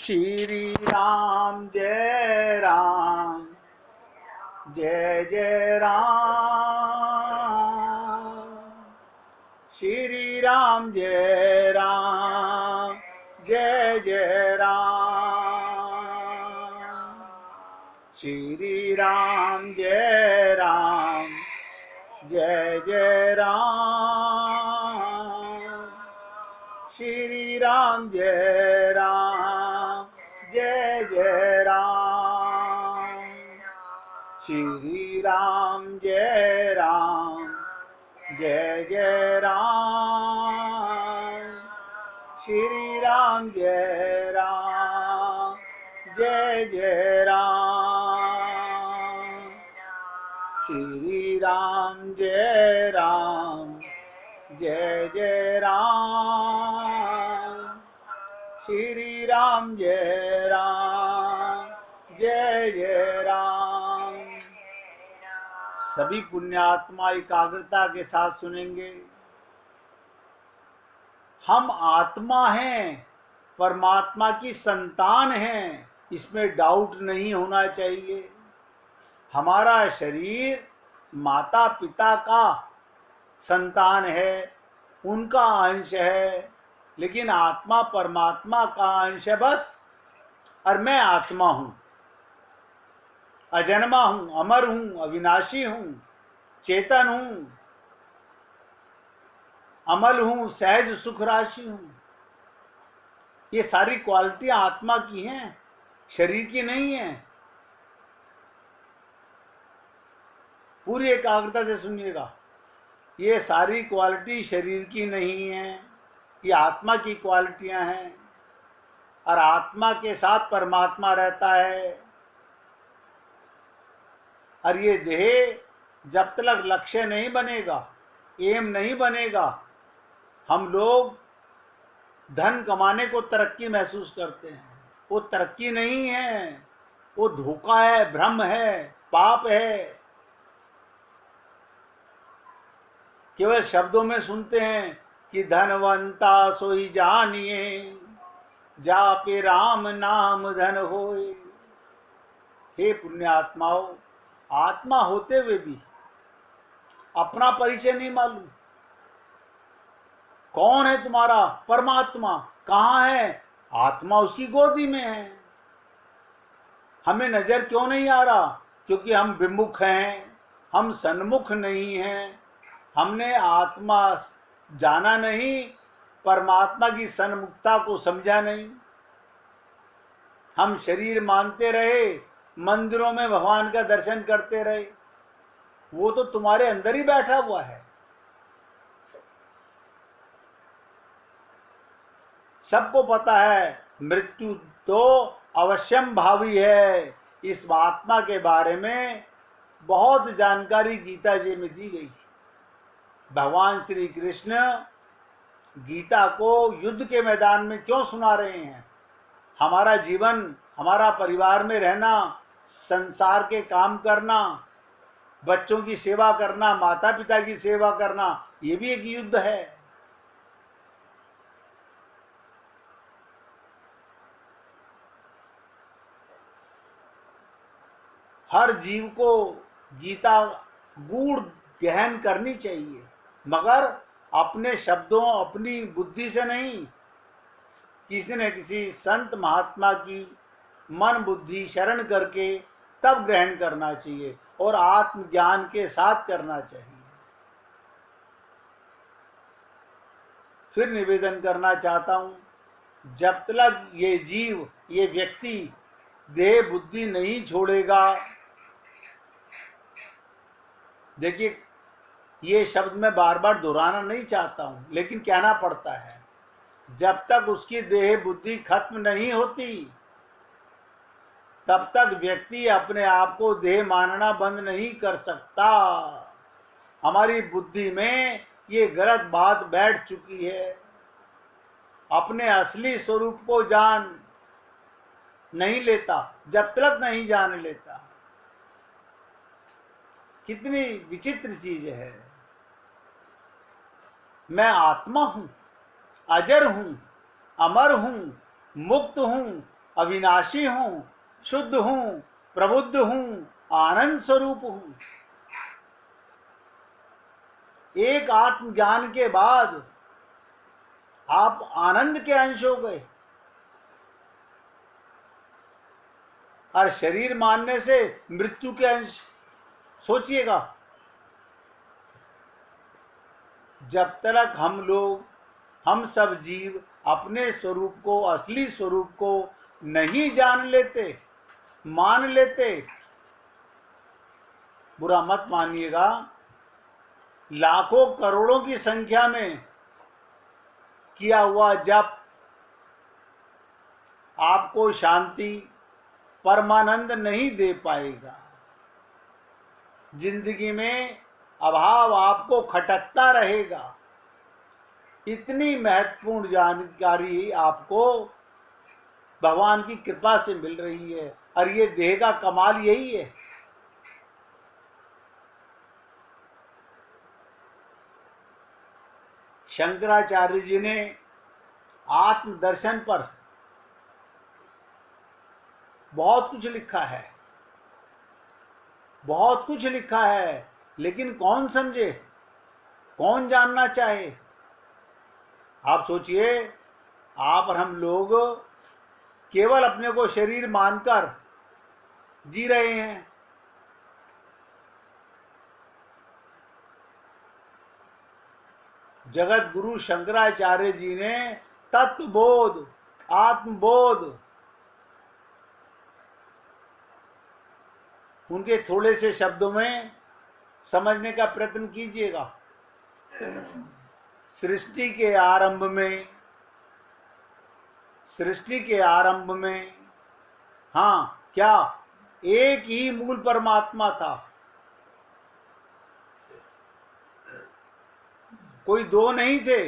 श्री राम जय राम जय जय राम। श्री राम जय राम जय जय राम। श्री राम जय राम जय जय राम। श्री राम जय राम जय जय राम। श्री राम जय राम जय जय राम। श्री राम जय राम जय जय राम। श्री राम जय राम जय जय राम। श्री राम जय राम जय जय राम। सभी पुण्यात्मा एकाग्रता के साथ सुनेंगे। हम आत्मा हैं, परमात्मा की संतान हैं, इसमें डाउट नहीं होना चाहिए। हमारा शरीर माता पिता का संतान है, उनका अंश है, लेकिन आत्मा परमात्मा का अंश है बस। और मैं आत्मा हूं, अजन्मा हूं, अमर हूं, अविनाशी हूं, चेतन हूं, अमल हूं, सहज सुख राशि हूं। ये सारी क्वालिटियां आत्मा की हैं, शरीर की नहीं है। पूरी एकाग्रता से सुनिएगा। ये सारी क्वालिटी शरीर की नहीं है, ये आत्मा की क्वालिटियां हैं। और आत्मा के साथ परमात्मा रहता है। और ये देह जब तक लक्ष्य नहीं बनेगा, एम नहीं बनेगा, हम लोग धन कमाने को तरक्की महसूस करते हैं। वो तरक्की नहीं है, वो धोखा है, भ्रम है, पाप है। केवल शब्दों में सुनते हैं कि धनवंता सोई जानिए, जापे राम नाम धन होए। हे पुण्यात्माओं, आत्मा होते हुए भी अपना परिचय नहीं मालूम। कौन है तुम्हारा? परमात्मा। कहाँ है? आत्मा उसकी गोदी में है। हमें नजर क्यों नहीं आ रहा? क्योंकि हम विमुख हैं, हम सन्मुख नहीं हैं। हमने आत्मा जाना नहीं, परमात्मा की सन्मुखता को समझा नहीं। हम शरीर मानते रहे, मंदिरों में भगवान का दर्शन करते रहे। वो तो तुम्हारे अंदर ही बैठा हुआ है। सबको पता है मृत्यु तो अवश्यम भावी है। इस आत्मा के बारे में बहुत जानकारी गीता जी में दी गई। भगवान श्री कृष्ण गीता को युद्ध के मैदान में क्यों सुना रहे हैं? हमारा जीवन, हमारा परिवार में रहना, संसार के काम करना, बच्चों की सेवा करना, माता पिता की सेवा करना, ये भी एक युद्ध है। हर जीव को गीता गूढ़ गहन करनी चाहिए, मगर अपने शब्दों, अपनी बुद्धि से नहीं, किसी न किसी संत महात्मा की मन बुद्धि शरण करके तब ग्रहण करना चाहिए और आत्मज्ञान के साथ करना चाहिए। फिर निवेदन करना चाहता हूं, जब तक ये जीव, ये व्यक्ति देह बुद्धि नहीं छोड़ेगा, देखिए ये शब्द मैं बार बार दोहराना नहीं चाहता हूं, लेकिन कहना पड़ता है, जब तक उसकी देह बुद्धि खत्म नहीं होती, तब तक व्यक्ति अपने आप को देह मानना बंद नहीं कर सकता। हमारी बुद्धि में ये गलत बात बैठ चुकी है। अपने असली स्वरूप को जान नहीं लेता, जब तक नहीं जान लेता। कितनी विचित्र चीज है। मैं आत्मा हूं, अजर हूं, अमर हूं, मुक्त हूं, अविनाशी हूं, शुद्ध हूं, प्रबुद्ध हूं, आनंद स्वरूप हूं। एक आत्मज्ञान के बाद आप आनंद के अंश हो गए, और शरीर मानने से मृत्यु के अंश। सोचिएगा, जब तक हम सब जीव अपने स्वरूप को, असली स्वरूप को नहीं जान लेते, मान लेते, बुरा मत मानिएगा, लाखों करोड़ों की संख्या में किया हुआ जप आपको शांति, परमानंद नहीं दे पाएगा। जिंदगी में अभाव आपको खटकता रहेगा। इतनी महत्वपूर्ण जानकारी आपको भगवान की कृपा से मिल रही है, और ये देह का कमाल यही है। शंकराचार्य जी ने आत्मदर्शन पर बहुत कुछ लिखा है, बहुत कुछ लिखा है, लेकिन कौन समझे, कौन जानना चाहे। आप सोचिए, आप और हम लोग केवल अपने को शरीर मानकर जी रहे हैं। जगत गुरु शंकराचार्य जी ने तत्वबोध, आत्मबोध, उनके थोड़े से शब्दों में समझने का प्रयत्न कीजिएगा। सृष्टि के आरंभ में हाँ, क्या एक ही मूल परमात्मा था, कोई दो नहीं थे।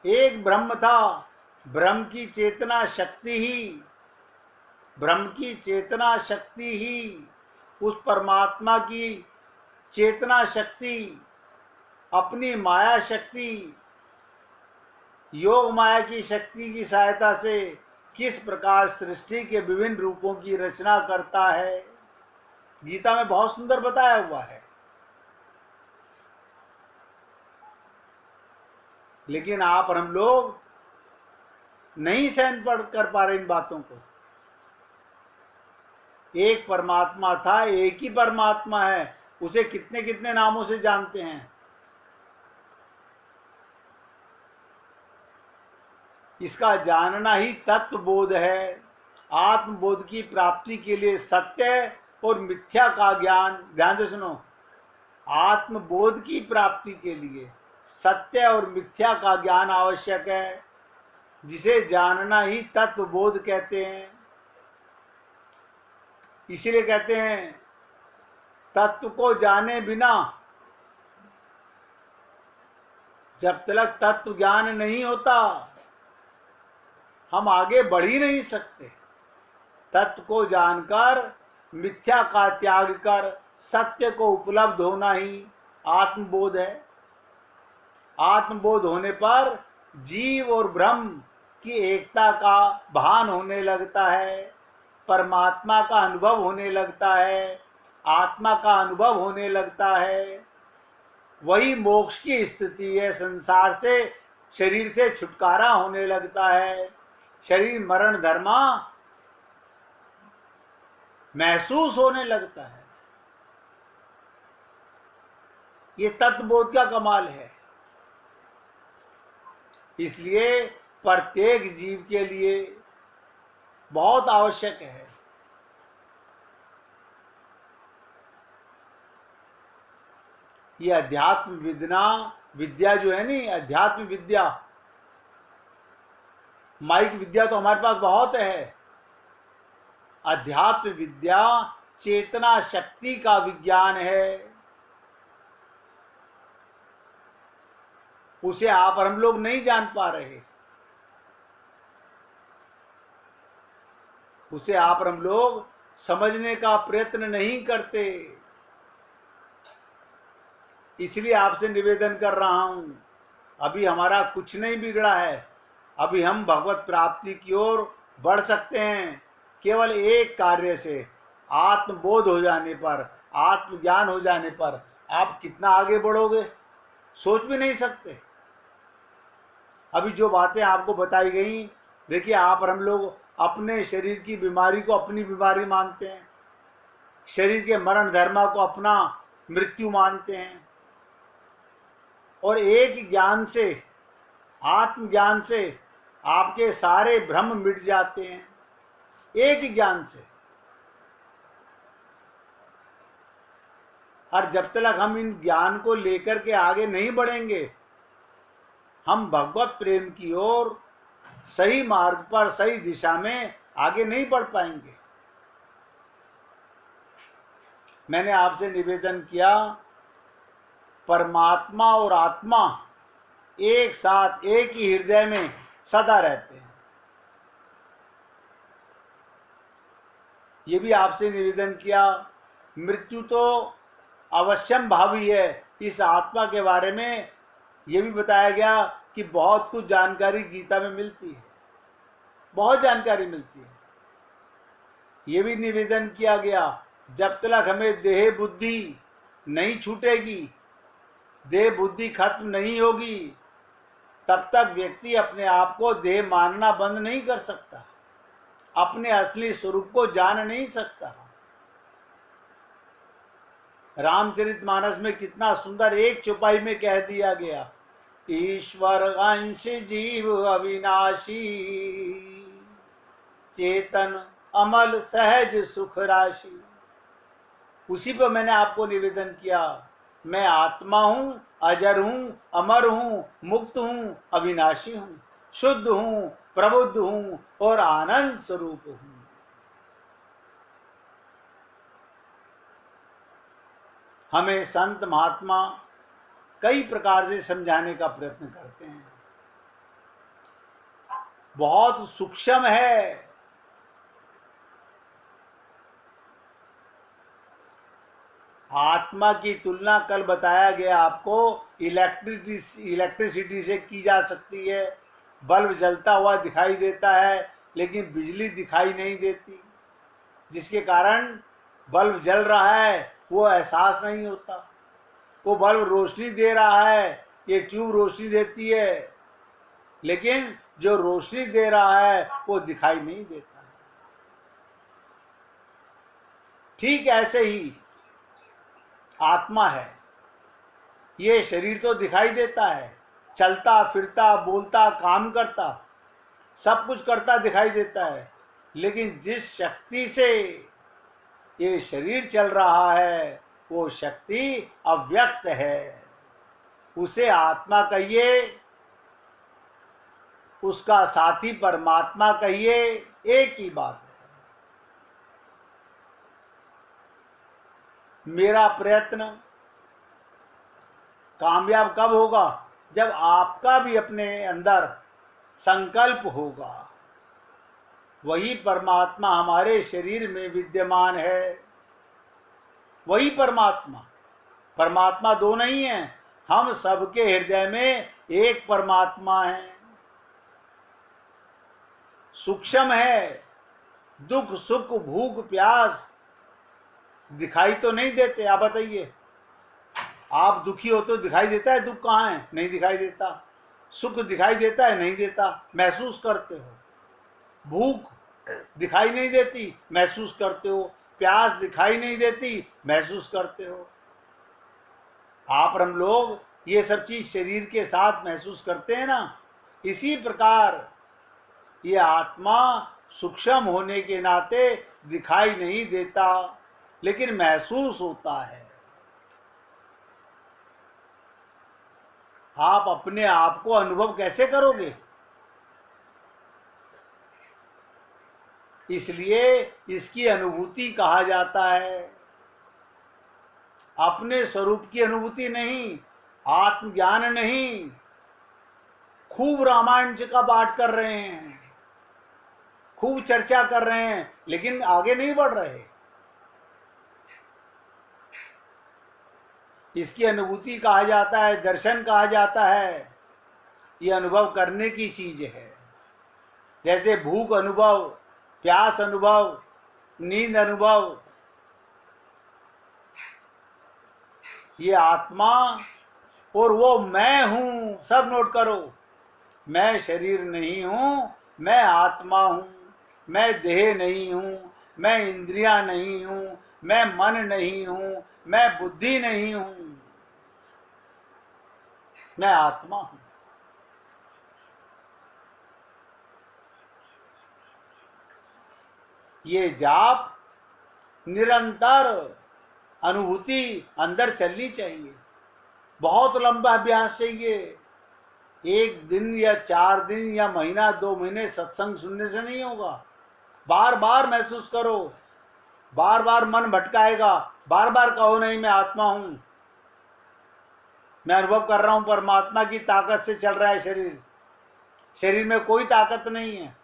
एक ब्रह्म था। ब्रह्म की चेतना शक्ति ही उस परमात्मा की चेतना शक्ति अपनी माया शक्ति, योग माया की शक्ति की सहायता से किस प्रकार सृष्टि के विभिन्न रूपों की रचना करता है, गीता में बहुत सुंदर बताया हुआ है। लेकिन आप और हम लोग नहीं सहन कर पा रहे इन बातों को। एक परमात्मा था, एक ही परमात्मा है, उसे कितने कितने नामों से जानते हैं। इसका जानना ही तत्वबोध है। आत्मबोध की प्राप्ति के लिए सत्य और मिथ्या का ज्ञान, ध्यान से सुनो, आत्मबोध की प्राप्ति के लिए सत्य और मिथ्या का ज्ञान आवश्यक है, जिसे जानना ही तत्वबोध कहते हैं। इसलिए कहते हैं, तत्व को जाने बिना, जब तक तत्व ज्ञान नहीं होता, हम आगे बढ़ ही नहीं सकते। तत्व को जानकर, मिथ्या का त्याग कर सत्य को उपलब्ध होना ही आत्मबोध है। आत्मबोध होने पर जीव और ब्रह्म की एकता का भान होने लगता है, परमात्मा का अनुभव होने लगता है, आत्मा का अनुभव होने लगता है। वही मोक्ष की स्थिति है। संसार से, शरीर से छुटकारा होने लगता है। शरीर मरण धर्मा महसूस होने लगता है। ये तत्वबोध का कमाल है। इसलिए प्रत्येक जीव के लिए बहुत आवश्यक है। ये अध्यात्म विद्या जो है नी, अध्यात्म विद्या, माइक विद्या तो हमारे पास बहुत है। अध्यात्म विद्या चेतना शक्ति का विज्ञान है। उसे आप और हम लोग नहीं जान पा रहे। उसे आप और हम लोग समझने का प्रयत्न नहीं करते। इसलिए आपसे निवेदन कर रहा हूं, अभी हमारा कुछ नहीं बिगड़ा है, अभी हम भगवत प्राप्ति की ओर बढ़ सकते हैं। केवल एक कार्य से, आत्मबोध हो जाने पर, आत्मज्ञान हो जाने पर आप कितना आगे बढ़ोगे, सोच भी नहीं सकते। अभी जो बातें आपको बताई गई, देखिए आप और हम लोग अपने शरीर की बीमारी को अपनी बीमारी मानते हैं, शरीर के मरण धर्म को अपना मृत्यु मानते हैं, और एक ज्ञान से, आत्मज्ञान से आपके सारे भ्रम मिट जाते हैं, एक ज्ञान से। और जब तक हम इन ज्ञान को लेकर के आगे नहीं बढ़ेंगे, हम भगवत प्रेम की ओर सही मार्ग पर, सही दिशा में आगे नहीं बढ़ पाएंगे। मैंने आपसे निवेदन किया, परमात्मा और आत्मा एक साथ एक ही हृदय में सदा रहते हैं। ये भी आपसे निवेदन किया, मृत्यु तो अवश्यम भावी है। इस आत्मा के बारे में ये भी बताया गया कि बहुत कुछ जानकारी गीता में मिलती है, बहुत जानकारी मिलती है। ये भी निवेदन किया गया, जब तक हमें देह बुद्धि नहीं छूटेगी, देह बुद्धि खत्म नहीं होगी, तब तक व्यक्ति अपने आप को देह मानना बंद नहीं कर सकता, अपने असली स्वरूप को जान नहीं सकता। रामचरितमानस में कितना सुंदर एक चौपाई में कह दिया गया, ईश्वर अंश जीव अविनाशी, चेतन अमल सहज सुख राशि। उसी पर मैंने आपको निवेदन किया, मैं आत्मा हूं, अजर हूं, अमर हूं, मुक्त हूं, अविनाशी हूं, शुद्ध हूं, प्रबुद्ध हूं और आनंद स्वरूप हूं। हमें संत महात्मा कई प्रकार से समझाने का प्रयत्न करते हैं, बहुत सूक्ष्म है। आत्मा की तुलना कल बताया गया आपको इलेक्ट्रिसिटी से की जा सकती है। बल्ब जलता हुआ दिखाई देता है लेकिन बिजली दिखाई नहीं देती, जिसके कारण बल्ब जल रहा है वो एहसास नहीं होता। वो बल्ब रोशनी दे रहा है, ये ट्यूब रोशनी देती है, लेकिन जो रोशनी दे रहा है वो दिखाई नहीं देता। ठीक ऐसे ही आत्मा है, ये शरीर तो दिखाई देता है, चलता फिरता बोलता काम करता सब कुछ करता दिखाई देता है, लेकिन जिस शक्ति से ये शरीर चल रहा है वो शक्ति अव्यक्त है। उसे आत्मा कहिए, उसका साथी परमात्मा कहिए, एक ही बात है। मेरा प्रयत्न कामयाब कब होगा? जब आपका भी अपने अंदर संकल्प होगा। वही परमात्मा हमारे शरीर में विद्यमान है, वही परमात्मा। परमात्मा दो नहीं है, हम सबके हृदय में एक परमात्मा है। सूक्ष्म है, दुख सुख भूख प्यास दिखाई तो नहीं देते। आप बताइए, आप दुखी हो तो दिखाई देता है दुख कहाँ है? नहीं दिखाई देता। सुख दिखाई देता है? नहीं देता। महसूस करते हो। भूख दिखाई नहीं देती, महसूस करते हो। प्यास दिखाई नहीं देती, महसूस करते हो। आप और हम लोग ये सब चीज शरीर के साथ महसूस करते हैं ना। इसी प्रकार ये आत्मा सूक्ष्म होने के नाते दिखाई नहीं देता, लेकिन महसूस होता है। आप अपने आप को अनुभव कैसे करोगे? इसलिए इसकी अनुभूति कहा जाता है, अपने स्वरूप की अनुभूति नहीं, आत्मज्ञान नहीं। खूब रामायण का पाठ कर रहे हैं, खूब चर्चा कर रहे हैं, लेकिन आगे नहीं बढ़ रहे। इसकी अनुभूति कहा जाता है, दर्शन कहा जाता है। ये अनुभव करने की चीज है। जैसे भूख अनुभव, प्यास अनुभव, नींद अनुभव, ये आत्मा और वो मैं हूं, सब नोट करो। मैं शरीर नहीं हूं, मैं आत्मा हूं। मैं देह नहीं हूं, मैं इंद्रियां नहीं हूं, मैं मन नहीं हूं, मैं बुद्धि नहीं हूं, मैं आत्मा हूं। ये जाप निरंतर अनुभूति अंदर चलनी चाहिए। बहुत लंबा अभ्यास चाहिए। एक दिन या 4 दिन या महीना 2 महीने सत्संग सुनने से नहीं होगा। बार बार महसूस करो। बार बार मन भटकाएगा, बार बार कहो नहीं मैं आत्मा हूं, मैं अनुभव कर रहा हूं परमात्मा की ताकत से चल रहा है शरीर। शरीर में कोई ताकत नहीं है।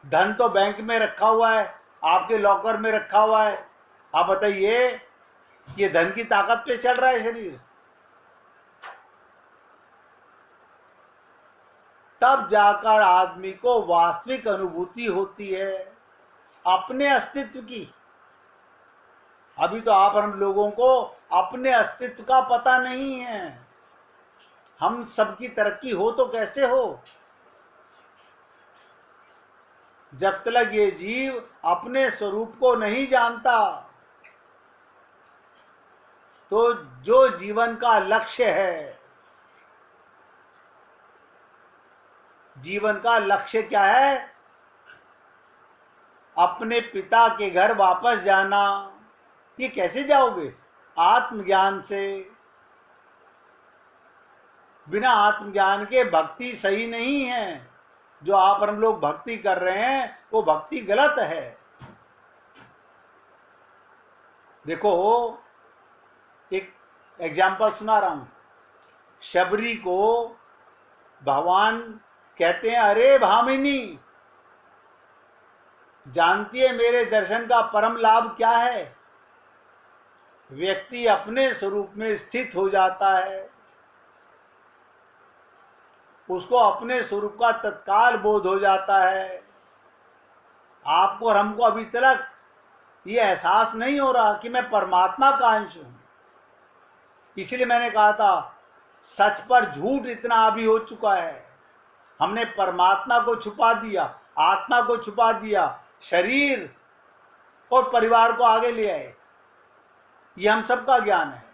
धन तो बैंक में रखा हुआ है, आपके लॉकर में रखा हुआ है। आप बताइए, ये धन की ताकत पे चल रहा है शरीर। तब जाकर आदमी को वास्तविक अनुभूति होती है अपने अस्तित्व की। अभी तो आप हम लोगों को अपने अस्तित्व का पता नहीं है। हम सबकी तरक्की हो तो कैसे हो, जब तक ये जीव अपने स्वरूप को नहीं जानता। तो जो जीवन का लक्ष्य है, जीवन का लक्ष्य क्या है? अपने पिता के घर वापस जाना। ये कैसे जाओगे? आत्मज्ञान से। बिना आत्मज्ञान के भक्ति सही नहीं है। जो आप हम लोग भक्ति कर रहे हैं वो भक्ति गलत है। देखो, एक एग्जाम्पल सुना रहा हूं। शबरी को भगवान कहते हैं, अरे भामिनी, जानती है मेरे दर्शन का परम लाभ क्या है? व्यक्ति अपने स्वरूप में स्थित हो जाता है। उसको अपने स्वरूप का तत्काल बोध हो जाता है। आपको और हमको अभी तक ये एहसास नहीं हो रहा कि मैं परमात्मा का अंश हूं। इसलिए मैंने कहा था, सच पर झूठ इतना हावी हो चुका है। हमने परमात्मा को छुपा दिया, आत्मा को छुपा दिया, शरीर और परिवार को आगे ले आए। ये हम सबका ज्ञान है।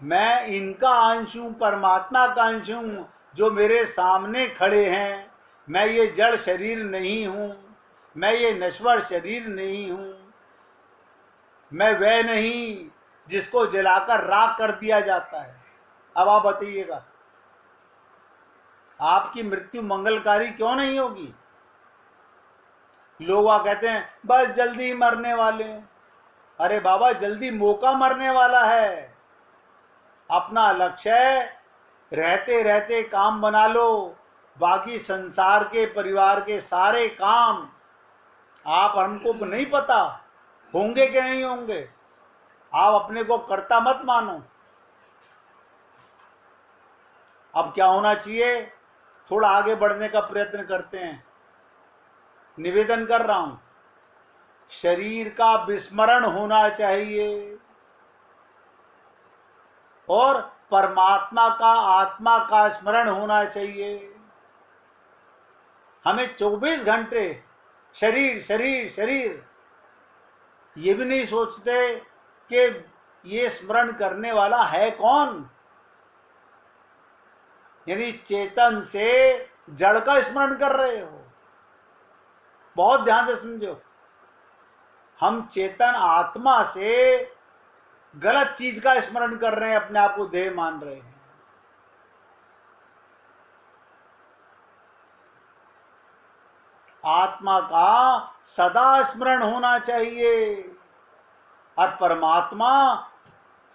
मैं इनका अंश हूं, परमात्मा का अंश हूं, जो मेरे सामने खड़े हैं। मैं ये जड़ शरीर नहीं हूं, मैं ये नश्वर शरीर नहीं हूं, मैं वह नहीं जिसको जलाकर राख कर दिया जाता है। अब आप बताइएगा, आपकी मृत्यु मंगलकारी क्यों नहीं होगी? लोग कहते हैं बस जल्दी मरने वाले हैं। अरे बाबा, जल्दी मौका मरने वाला है। अपना लक्ष्य रहते रहते काम बना लो। बाकी संसार के, परिवार के सारे काम आप हमको नहीं पता होंगे कि नहीं होंगे। आप अपने को कर्ता मत मानो। अब क्या होना चाहिए? थोड़ा आगे बढ़ने का प्रयत्न करते हैं। निवेदन कर रहा हूं, शरीर का विस्मरण होना चाहिए और परमात्मा का, आत्मा का स्मरण होना चाहिए। हमें 24 घंटे शरीर शरीर शरीर, ये भी नहीं सोचते कि ये स्मरण करने वाला है कौन। यानी चेतन से जड़ का स्मरण कर रहे हो। बहुत ध्यान से समझो, हम चेतन आत्मा से गलत चीज का स्मरण कर रहे हैं, अपने आप को देह मान रहे हैं। आत्मा का सदा स्मरण होना चाहिए और परमात्मा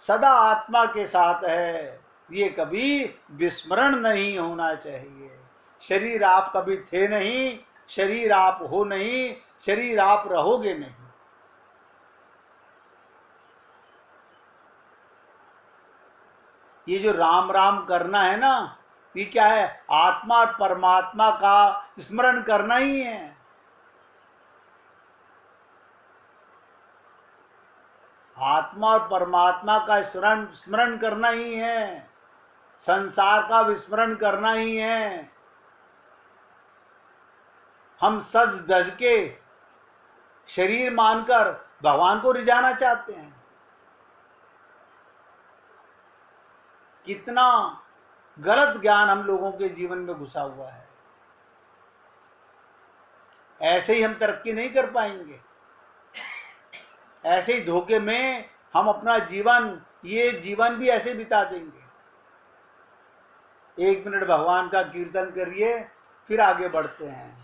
सदा आत्मा के साथ है। ये कभी विस्मरण नहीं होना चाहिए। शरीर आप कभी थे नहीं, शरीर आप हो नहीं, शरीर आप रहोगे नहीं। ये जो राम राम करना है ना, ये क्या है? आत्मा और परमात्मा का स्मरण करना ही है। आत्मा और परमात्मा का स्मरण करना ही है, संसार का विस्मरण करना ही है। हम सज धज के शरीर मानकर भगवान को रिझाना चाहते हैं। कितना गलत ज्ञान हम लोगों के जीवन में घुसा हुआ है। ऐसे ही हम तरक्की नहीं कर पाएंगे। ऐसे ही धोखे में हम अपना जीवन, ये जीवन भी ऐसे बिता देंगे। 1 मिनट भगवान का कीर्तन करिए, फिर आगे बढ़ते हैं।